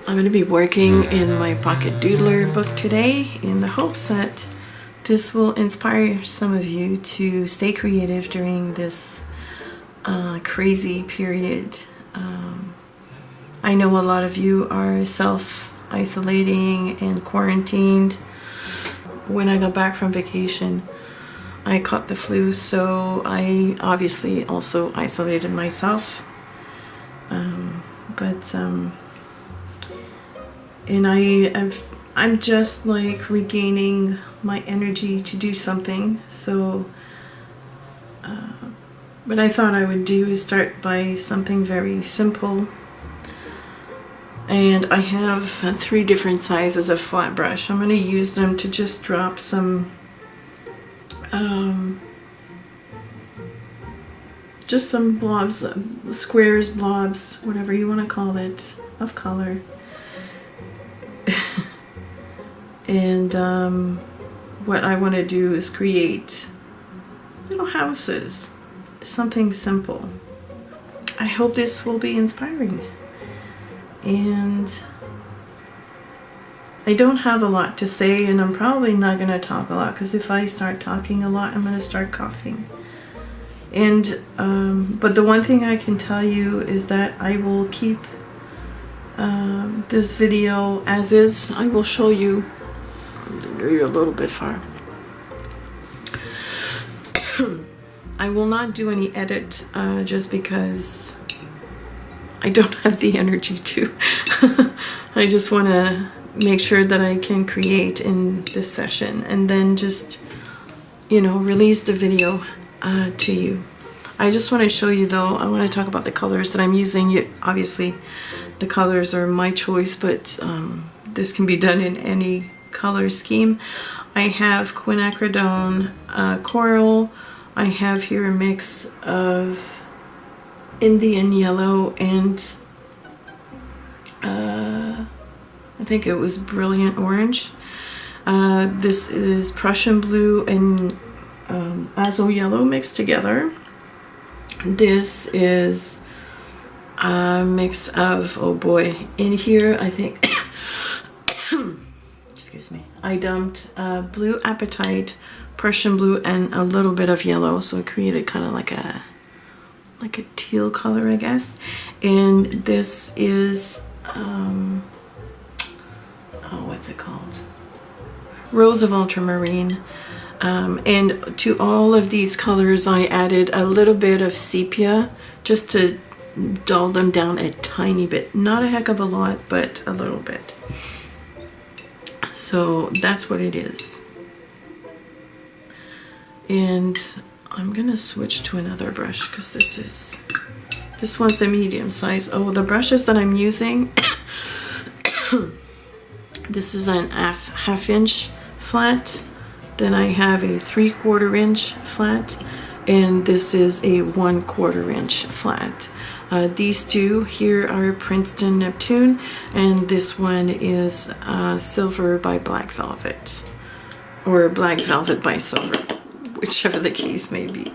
I'm going to be working in my pocket doodler book today in the hopes that this will inspire some of you to stay creative during this crazy period. I know a lot of you are self-isolating and quarantined. When I got back from vacation, I caught the flu, so I obviously also isolated myself. And I'm just like regaining my energy to do something. So what I thought I would do is start by something very simple. And I have 3 different sizes of flat brush. I'm going to use them to just drop some just some blobs, squares, blobs, whatever you want to call it, of color. And what I want to do is create little houses, something simple. I hope this will be inspiring. And I don't have a lot to say, and I'm probably not going to talk a lot, because if I start talking a lot, I'm going to start coughing. And but the one thing I can tell you is that I will keep this video as is. I will show you. You're a little bit far. I will not do any edit just because I don't have the energy to. I just want to make sure that I can create in this session and then just, you know, release the video to you. I just want to show you though, I want to talk about the colors that I'm using. Obviously the colors are my choice, but this can be done in any color scheme. I have quinacridone coral. I have here a mix of Indian yellow and I think it was brilliant orange. This is Prussian blue and azo yellow mixed together. This is a mix of, oh boy, in here I think excuse me, I dumped blue apatite, Prussian blue, and a little bit of yellow, so it created kind of like a teal color, I guess. And this is oh, what's it called? Rose of Ultramarine. And to all of these colors I added a little bit of sepia just to dull them down a tiny bit. Not a heck of a lot, but a little bit. So that's what it is. And I'm gonna switch to another brush because this one's the medium size. Oh, the brushes that I'm using this is an half inch flat, then I have a 3/4 inch flat, and this is a 1/4 inch flat. These two here are Princeton Neptune, and this one is Silver by Black Velvet, or Black Velvet by Silver, whichever the case may be.